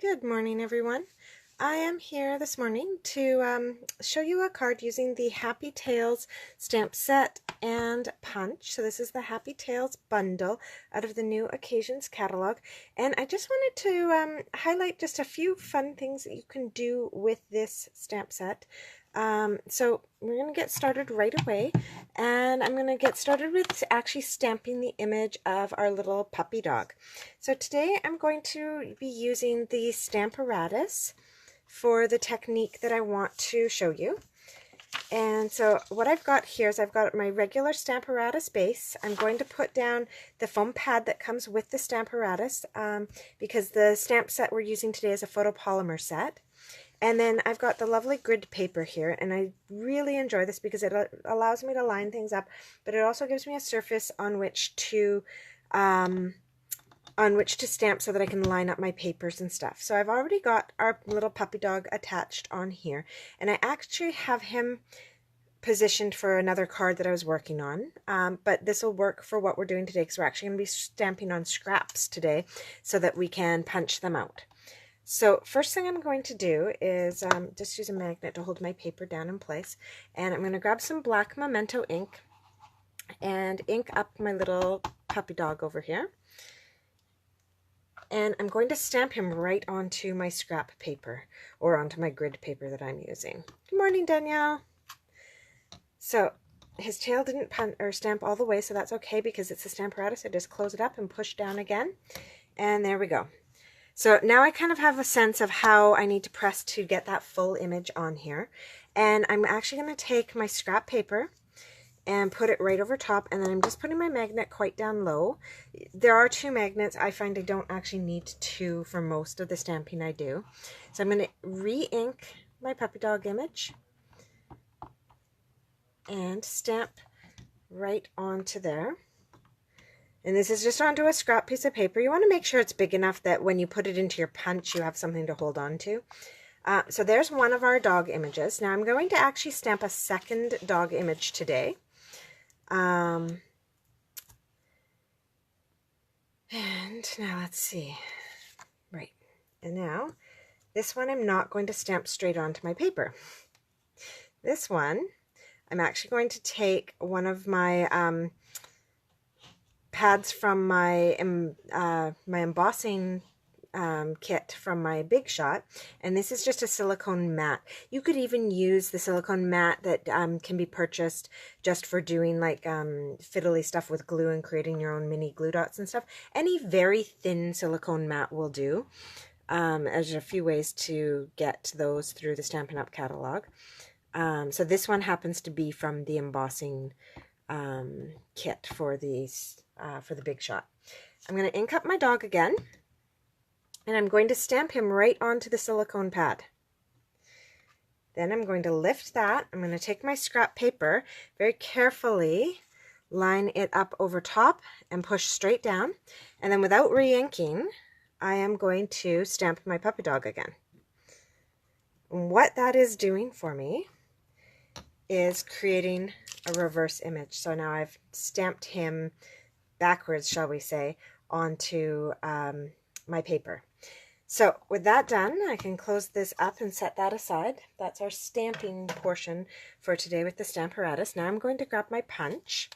Good morning, everyone. I am here this morning to show you a card using the Happy Tales stamp set and punch. So this is the Happy Tales bundle out of the New Occasions catalog. And I just wanted to highlight just a few fun things that you can do with this stamp set. So we're going to get started right away, and I'm going to get started with actually stamping the image of our little puppy dog. So today I'm going to be using the stamparatus for the technique that I want to show you. And so what I've got here is I've got my regular stamparatus base. I'm going to put down the foam pad that comes with the stamparatus because the stamp set we're using today is a photopolymer set. And then I've got the lovely grid paper here, and I really enjoy this because it allows me to line things up, but it also gives me a surface on which to stamp so that I can line up my papers and stuff. So I've already got our little puppy dog attached on here, and I actually have him positioned for another card that I was working on, but this will work for what we're doing today because we're actually going to be stamping on scraps today so that we can punch them out. So first thing I'm going to do is just use a magnet to hold my paper down in place, and I'm going to grab some black Memento ink and ink up my little puppy dog over here. And I'm going to stamp him right onto my scrap paper, or onto my grid paper that I'm using. Good morning, Danielle. So his tail didn't stamp all the way, so that's okay because it's a stamparatus. I just close it up and push down again, and there we go. So now I kind of have a sense of how I need to press to get that full image on here. And I'm actually going to take my scrap paper and put it right over top, and then I'm just putting my magnet quite down low. There are two magnets. I find I don't actually need two for most of the stamping I do. So I'm going to re-ink my puppy dog image and stamp right onto there. And this is just onto a scrap piece of paper. You want to make sure it's big enough that when you put it into your punch, you have something to hold on to. So there's one of our dog images. Now I'm going to actually stamp a second dog image today. And now let's see. Right. And now this one I'm not going to stamp straight onto my paper. This one I'm actually going to take one of my pads from my embossing kit from my Big Shot, and this is just a silicone mat. You could even use the silicone mat that can be purchased just for doing like fiddly stuff with glue and creating your own mini glue dots and stuff. Any very thin silicone mat will do. There's a few ways to get those through the Stampin' Up! Catalog. So this one happens to be from the embossing kit for the Big Shot. I'm going to ink up my dog again, and I'm going to stamp him right onto the silicone pad. Then I'm going to lift that. I'm going to take my scrap paper, very carefully line it up over top and push straight down, and then without re-inking, I am going to stamp my puppy dog again. And what that is doing for me is creating a reverse image. So now I've stamped him backwards, shall we say, onto my paper. So with that done, I can close this up and set that aside. That's our stamping portion for today with the stamparatus. Now I'm going to grab my punch.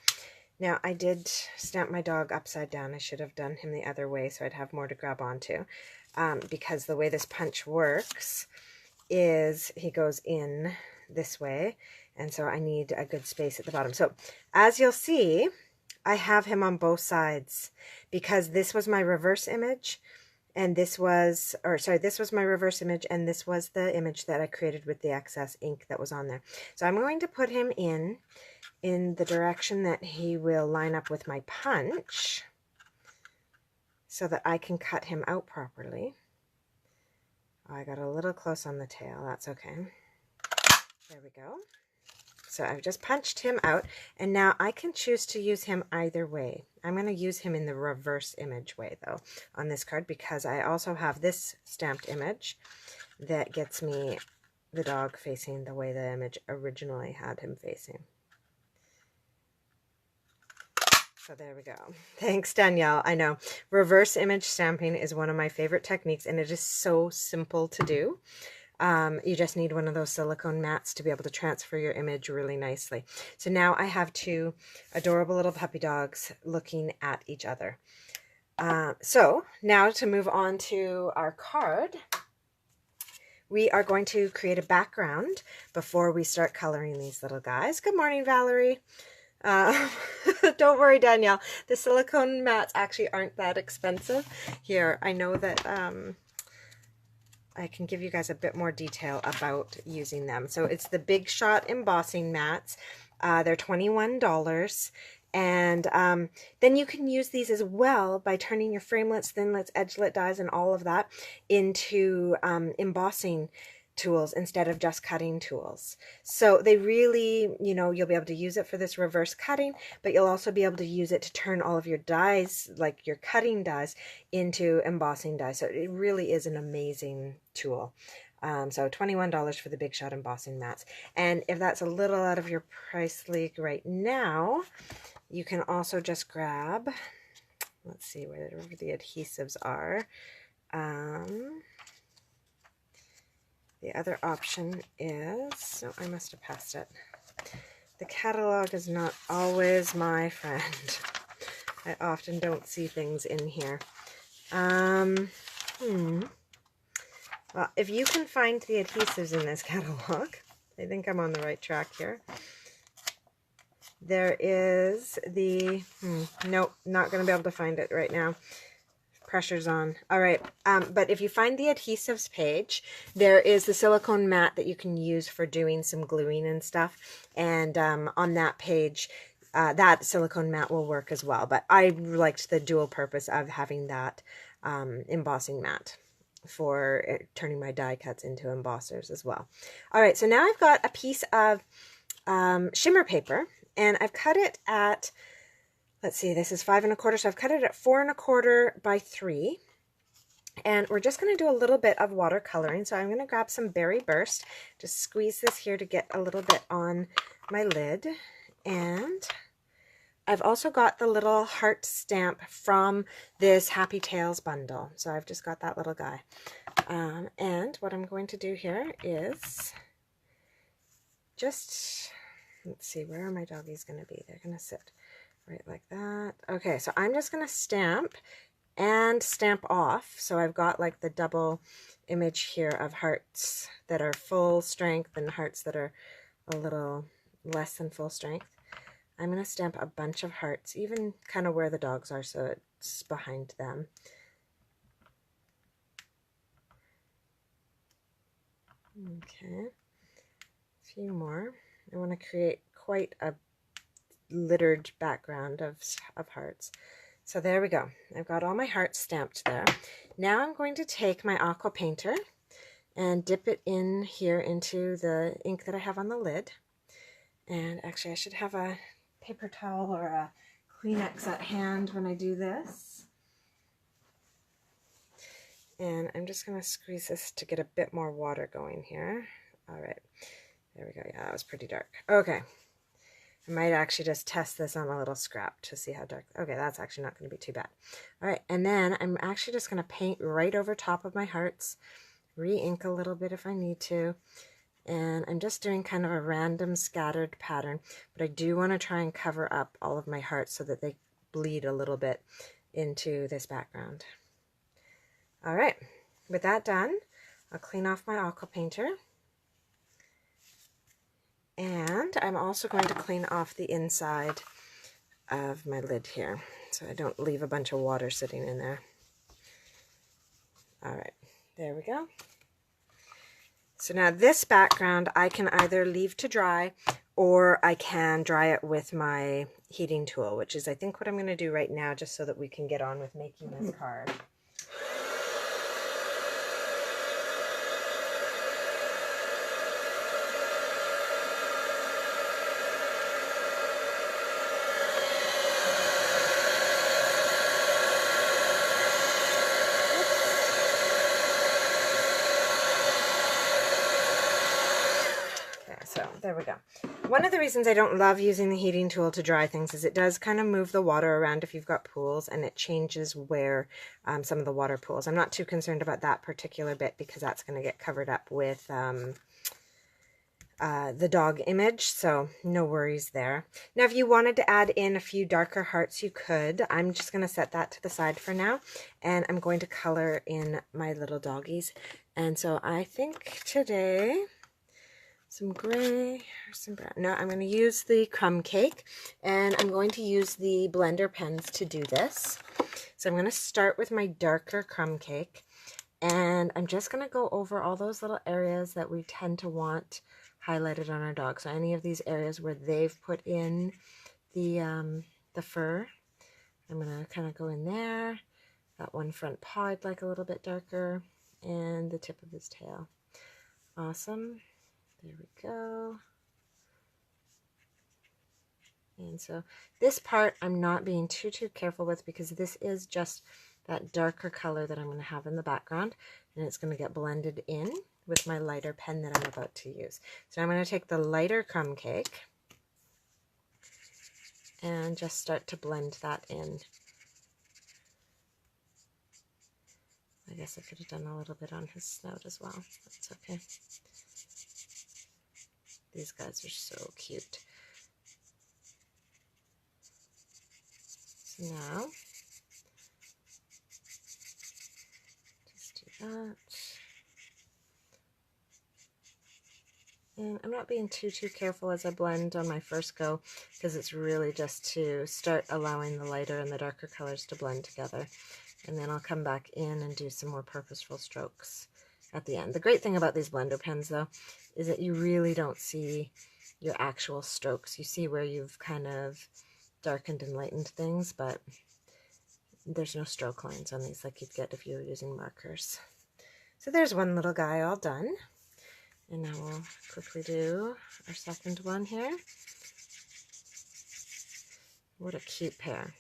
Now I did stamp my dog upside down. I should have done him the other way so I'd have more to grab onto, because the way this punch works is he goes in this way, and so I need a good space at the bottom. So as you'll see, I have him on both sides because this was my reverse image, and this was my reverse image, and this was the image that I created with the excess ink that was on there. So I'm going to put him in the direction that he will line up with my punch so that I can cut him out properly. Oh, I got a little close on the tail. That's okay. There we go. So I've just punched him out, and now I can choose to use him either way. I'm going to use him in the reverse image way, though, on this card, because I also have this stamped image that gets me the dog facing the way the image originally had him facing. So there we go. Thanks, Danielle. I know reverse image stamping is one of my favorite techniques, and it is so simple to do. You just need one of those silicone mats to be able to transfer your image really nicely. So now I have two adorable little puppy dogs looking at each other. So now to move on to our card, we are going to create a background before we start coloring these little guys. Good morning, Valerie. Don't worry, Danielle. The silicone mats actually aren't that expensive. Here, I know that I can give you guys a bit more detail about using them. So it's the Big Shot embossing mats. They're $21. And then you can use these as well by turning your framelits, thinlits, edgelit dies, and all of that into embossing tools instead of just cutting tools. So they really, you know, you'll be able to use it for this reverse cutting, but you'll also be able to use it to turn all of your dies, like your cutting dies, into embossing dies. So it really is an amazing tool. So $21 for the Big Shot embossing mats. And if that's a little out of your price league right now, you can also just grab, let's see where the adhesives are. The other option is, oh, I must have passed it. The catalog is not always my friend. I often don't see things in here. Well, if you can find the adhesives in this catalog, I think I'm on the right track here. There is the, nope, not going to be able to find it right now. Pressure's on. All right. But if you find the adhesives page, there is the silicone mat that you can use for doing some gluing and stuff. And on that page, that silicone mat will work as well. But I liked the dual purpose of having that embossing mat for turning my die cuts into embossers as well. All right. So now I've got a piece of shimmer paper, and I've cut it at, let's see, this is 5 1/4, so I've cut it at 4 1/4 by 3. And we're just going to do a little bit of watercoloring. So I'm going to grab some Berry Burst, just squeeze this here to get a little bit on my lid. And I've also got the little heart stamp from this Happy Tales bundle. So I've just got that little guy. And what I'm going to do here is just, let's see, where are my doggies going to be? They're going to sit right like that. Okay, so I'm just going to stamp and stamp off. So I've got like the double image here of hearts that are full strength and hearts that are a little less than full strength. I'm going to stamp a bunch of hearts, even kind of where the dogs are, so it's behind them. Okay, a few more. I want to create quite a littered background of hearts. So there we go. I've got all my hearts stamped there. Now I'm going to take my aqua painter and dip it in here into the ink that I have on the lid. And actually I should have a paper towel or a Kleenex at hand when I do this. And I'm just going to squeeze this to get a bit more water going here. All right, there we go. Yeah, that was pretty dark. Okay. I might actually just test this on a little scrap to see how dark. Okay, that's actually not going to be too bad. All right, and then I'm actually just going to paint right over top of my hearts, re-ink a little bit if I need to. And I'm just doing kind of a random scattered pattern, but I do want to try and cover up all of my hearts so that they bleed a little bit into this background. All right, with that done, I'll clean off my aqua painter. And I'm also going to clean off the inside of my lid here, so I don't leave a bunch of water sitting in there. All right, there we go. So now this background I can either leave to dry, or I can dry it with my heating tool, which is I think what I'm going to do right now, just so that we can get on with making this card. So there we go. One of the reasons I don't love using the heating tool to dry things is it does kind of move the water around if you've got pools, and it changes where some of the water pools. I'm not too concerned about that particular bit because that's going to get covered up with the dog image, so no worries there. Now, if you wanted to add in a few darker hearts, you could. I'm just going to set that to the side for now, and I'm going to color in my little doggies. And so I think today, some gray or some brown. No, I'm going to use the crumb cake, and I'm going to use the blender pens to do this. So I'm going to start with my darker crumb cake, and I'm just going to go over all those little areas that we tend to want highlighted on our dog. So any of these areas where they've put in the fur, I'm going to kind of go in there. That one front paw I'd like a little bit darker, and the tip of his tail. Awesome. There we go. And so this part I'm not being too careful with because this is just that darker color that I'm going to have in the background, and it's going to get blended in with my lighter pen that I'm about to use. So I'm going to take the lighter crumb cake and just start to blend that in. I guess I could have done a little bit on his snout as well. That's okay. These guys are so cute. So now, just do that. And I'm not being too careful as I blend on my first go, because it's really just to start allowing the lighter and the darker colors to blend together. And then I'll come back in and do some more purposeful strokes at the end. The great thing about these blender pens, though, is that you really don't see your actual strokes. You see where you've kind of darkened and lightened things, but there's no stroke lines on these like you'd get if you were using markers. So there's one little guy all done. And now we'll quickly do our second one here. What a cute pair.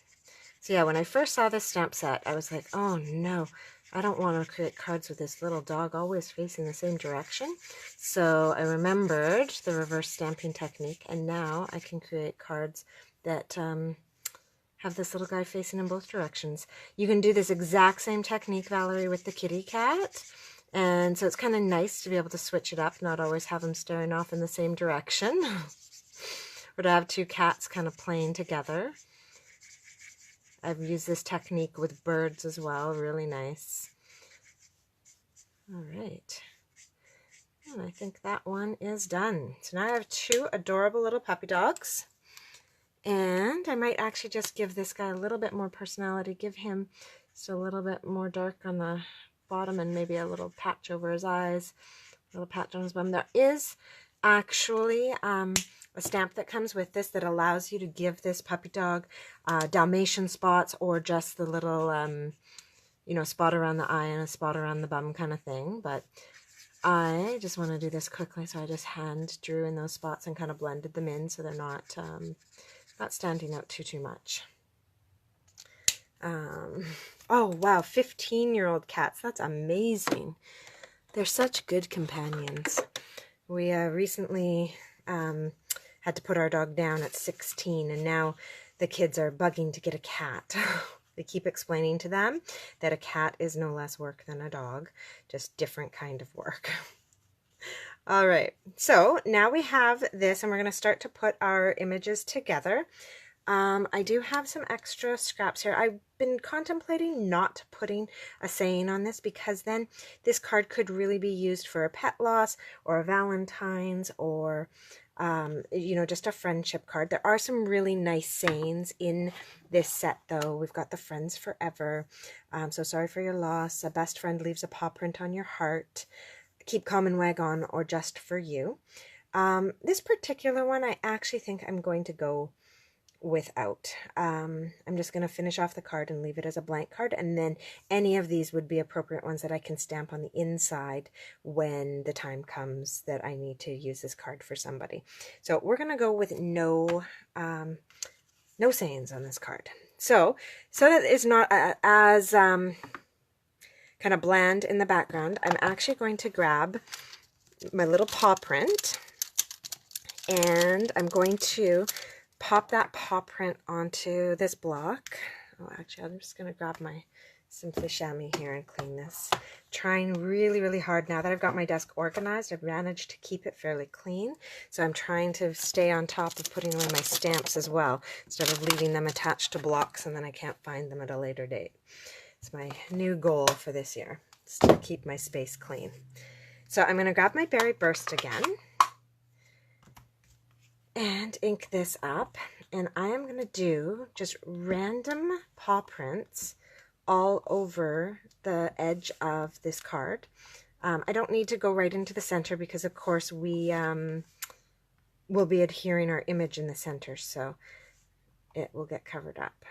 So yeah, when I first saw this stamp set, I was like, oh no, I don't want to create cards with this little dog always facing the same direction. So I remembered the reverse stamping technique, and now I can create cards that have this little guy facing in both directions. You can do this exact same technique, Valerie, with the kitty cat. And so it's kind of nice to be able to switch it up, not always have them staring off in the same direction. Or to have two cats kind of playing together. I've used this technique with birds as well, really nice. All right. And I think that one is done. So now I have two adorable little puppy dogs. And I might actually just give this guy a little bit more personality, give him just a little bit more dark on the bottom and maybe a little patch over his eyes, a little patch on his bum. There is actually a stamp that comes with this that allows you to give this puppy dog Dalmatian spots, or just the little, you know, spot around the eye and a spot around the bum kind of thing. But I just want to do this quickly, so I just hand drew in those spots and kind of blended them in so they're not standing out too much. Oh wow, 15-year-old cats. That's amazing. They're such good companions. We recently had to put our dog down at 16, and now the kids are bugging to get a cat. They keep explaining to them that a cat is no less work than a dog, just different kind of work. All right, so now we have this, and we're going to start to put our images together. I do have some extra scraps here. I've been contemplating not putting a saying on this, because then this card could really be used for a pet loss or a Valentine's, or you know, just a friendship card. There are some really nice sayings in this set, though. We've got the friends forever. So sorry for your loss. A best friend leaves a paw print on your heart. Keep calm and wag on, or just for you. This particular one, I actually think I'm going to go without. I'm just going to finish off the card and leave it as a blank card, and then any of these would be appropriate ones that I can stamp on the inside when the time comes that I need to use this card for somebody. So we're going to go with no sayings on this card. So that it's not as kind of bland in the background, I'm actually going to grab my little paw print, And I'm going to pop that paw print onto this block. Oh, actually, I'm just going to grab my Simply Chamois here and clean this. Trying really, really hard now that I've got my desk organized. I've managed to keep it fairly clean. So I'm trying to stay on top of putting away my stamps as well, instead of leaving them attached to blocks and then I can't find them at a later date. It's my new goal for this year, is to keep my space clean. So I'm going to grab my Berry Burst again and ink this up. And I am going to do just random paw prints all over the edge of this card. I don't need to go right into the center because of course we will be adhering our image in the center, so it will get covered up.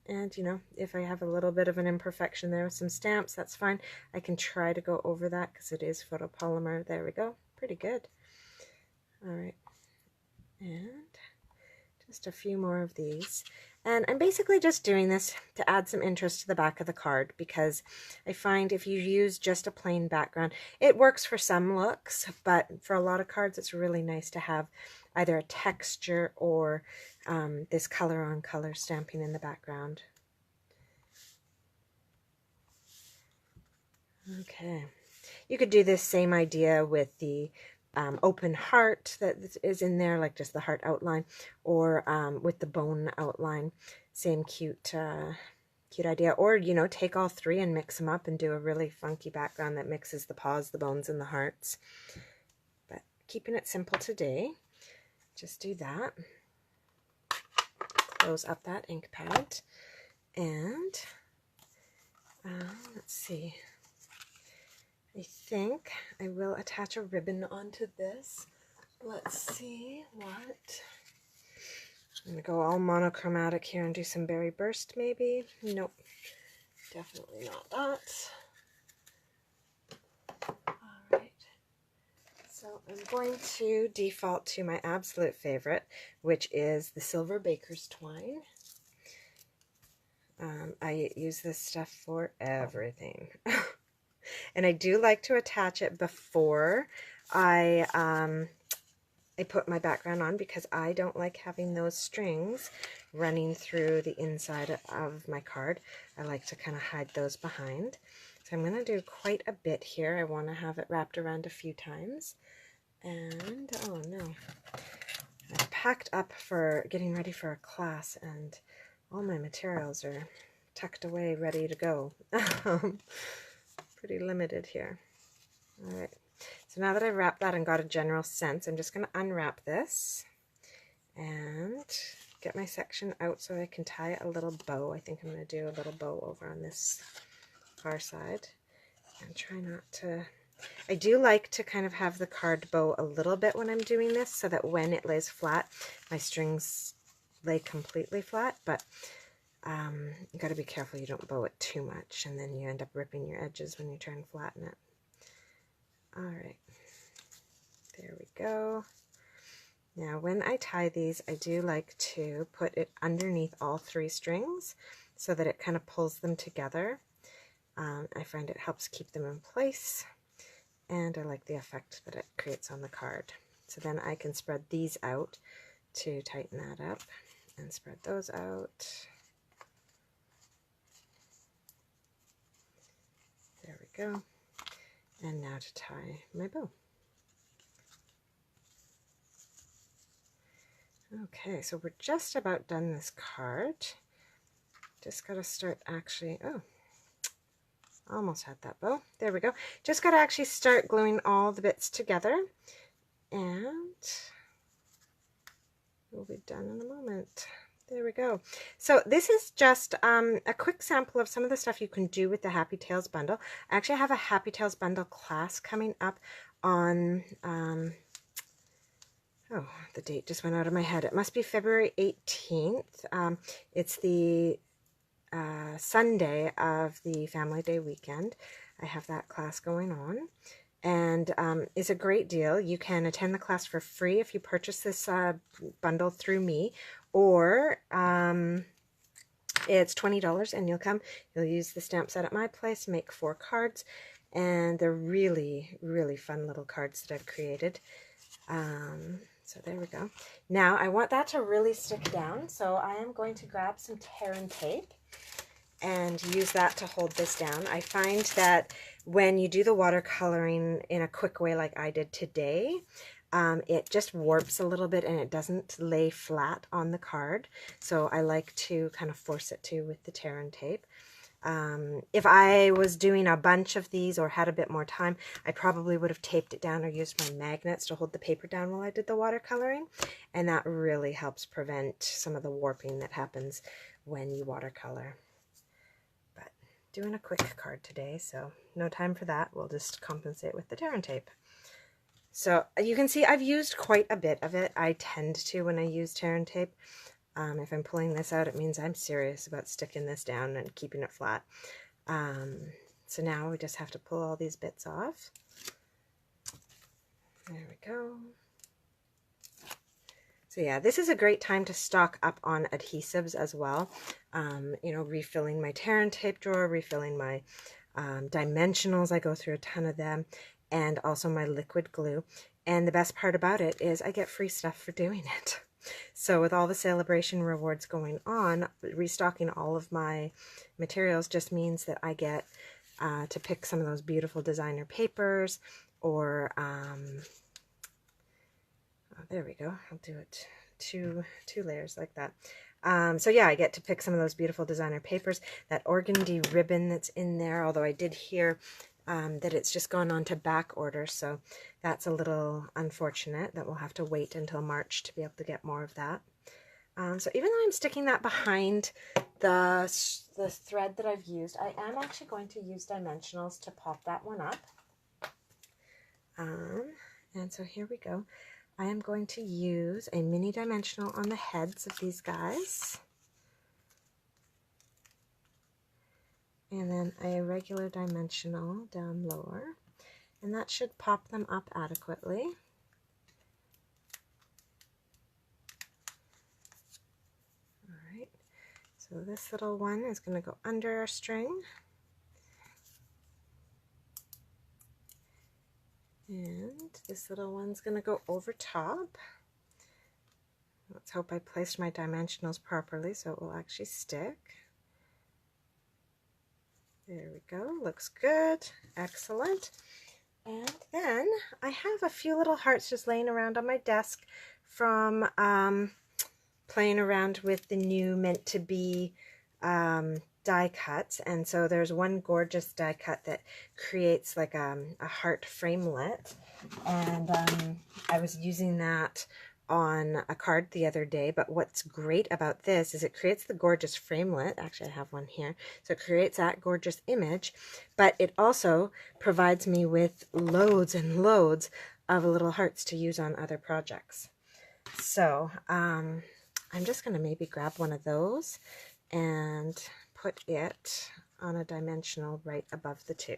And you know, if I have a little bit of an imperfection there with some stamps, that's fine. I can try to go over that because it is photopolymer. There we go. Pretty good. All right. And just a few more of these. And I'm basically just doing this to add some interest to the back of the card, because I find if you use just a plain background, it works for some looks, but for a lot of cards it's really nice to have either a texture or this color on color stamping in the background. Okay, you could do this same idea with the open heart that is in there, like just the heart outline, or with the bone outline, same cute idea. Or, you know, take all three and mix them up and do a really funky background that mixes the paws, the bones, and the hearts. But keeping it simple today, just do that. Close up that ink pad, and let's see. I think I will attach a ribbon onto this. Let's see what. I'm going to go all monochromatic here and do some Berry Burst maybe. Nope, definitely not that. Alright, so I'm going to default to my absolute favorite, which is the Silver Baker's Twine. I use this stuff for everything. And I do like to attach it before I put my background on, because I don't like having those strings running through the inside of my card. I like to kind of hide those behind. So I'm going to do quite a bit here. I want to have it wrapped around a few times. And, oh no, I packed up for getting ready for a class and all my materials are tucked away, ready to go. Pretty limited here. All right, so now that I've wrapped that and got a general sense, I'm just going to unwrap this and get my section out so I can tie a little bow. I think I'm going to do a little bow over on this far side and try not to. I do like to kind of have the card bow a little bit when I'm doing this so that when it lays flat, my strings lay completely flat, but you got to be careful you don't bow it too much and then you end up ripping your edges when you try and flatten it. All right, there we go. Now when I tie these, I do like to put it underneath all three strings so that it kind of pulls them together. I find it helps keep them in place, and I like the effect that it creates on the card. So then I can spread these out to tighten that up and spread those out. There we go. And now to tie my bow. Okay, so we're just about done this card. Just got to start actually, oh, almost had that bow. There we go. Just got to actually start gluing all the bits together. And we'll be done in a moment. There we go. So this is just a quick sample of some of the stuff you can do with the Happy Tales bundle. I actually have a Happy Tales bundle class coming up on, oh, the date just went out of my head. It must be February 18th. It's the Sunday of the Family Day weekend. I have that class going on. And it's a great deal. You can attend the class for free if you purchase this bundle through me, or it's $20 and you'll use the stamp set at my place, make 4 cards, and they're really, really fun little cards that I've created. So there we go. Now I want that to really stick down, so I am going to grab some tear and tape and use that to hold this down. I find that when you do the watercoloring in a quick way like I did today, it just warps a little bit and it doesn't lay flat on the card. So I like to kind of force it to with the tear and tape. If I was doing a bunch of these or had a bit more time, I probably would have taped it down or used my magnets to hold the paper down while I did the watercoloring. And that really helps prevent some of the warping that happens when you watercolor. But doing a quick card today, so no time for that. We'll just compensate with the tear and tape. So you can see I've used quite a bit of it. I tend to when I use tear and tape. If I'm pulling this out, it means I'm serious about sticking this down and keeping it flat. So now we just have to pull all these bits off. There we go. So yeah, this is a great time to stock up on adhesives as well. You know, refilling my tear and tape drawer, refilling my dimensionals. I go through a ton of them, and also my liquid glue. And the best part about it is I get free stuff for doing it. So with all the celebration rewards going on, restocking all of my materials just means that I get to pick some of those beautiful designer papers, or oh, there we go. I'll do it two layers like that. So yeah, I get to pick some of those beautiful designer papers. That organdy ribbon that's in there, although I did hear that it's just gone on to back order, so that's a little unfortunate that we'll have to wait until March to be able to get more of that. So even though I'm sticking that behind the thread that I've used, I am actually going to use dimensionals to pop that one up. And so here we go. I am going to use a mini dimensional on the heads of these guys. And then a regular dimensional down lower, and that should pop them up adequately. All right, so this little one is going to go under our string, and this little one's going to go over top. Let's hope I placed my dimensionals properly so it will actually stick. There we go, looks good, excellent. And then I have a few little hearts just laying around on my desk from playing around with the new Meant to Be die cuts. And so there's one gorgeous die cut that creates like a heart framelit. And I was using that on a card the other day, but what's great about this is it creates the gorgeous framelit. Actually, I have one here. So it creates that gorgeous image, but it also provides me with loads and loads of little hearts to use on other projects. So I'm just going to maybe grab one of those and put it on a dimensional right above the two.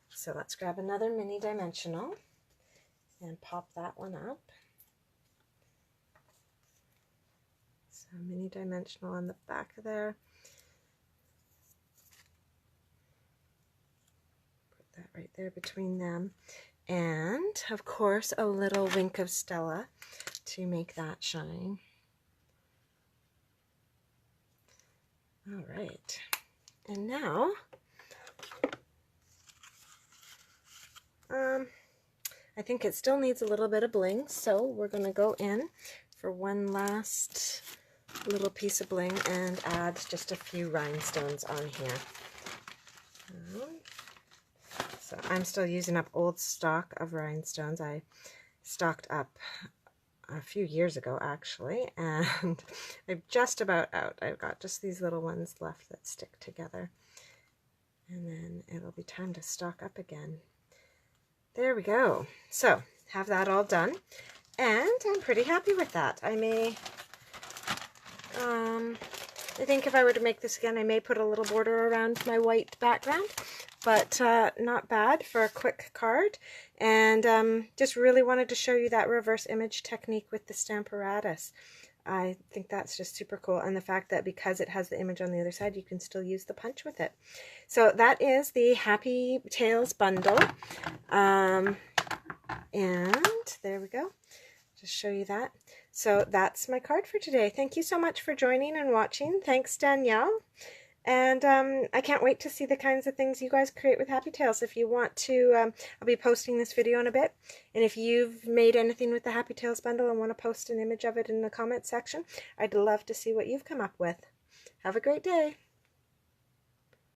So let's grab another mini dimensional and pop that one up. So mini dimensional on the back of there. Put that right there between them. And of course a little wink of Stella to make that shine. All right. And now I think it still needs a little bit of bling, so we're going to go in for one last little piece of bling and add just a few rhinestones on here. So I'm still using up old stock of rhinestones. I stocked up a few years ago actually, and I'm just about out. I've got just these little ones left that stick together, and then it'll be time to stock up again. There we go. So have that all done, and I'm pretty happy with that. I think if I were to make this again, I may put a little border around my white background, but not bad for a quick card. And just really wanted to show you that reverse image technique with the stamparatus. I think that's just super cool, and the fact that because it has the image on the other side, you can still use the punch with it. So that is the Happy Tales bundle, and there we go. Just show you that. So that's my card for today. Thank you so much for joining and watching. Thanks, Danielle. And I can't wait to see the kinds of things you guys create with Happy Tails. If you want to, I'll be posting this video in a bit. And if you've made anything with the Happy Tails bundle and want to post an image of it in the comment section, I'd love to see what you've come up with. Have a great day.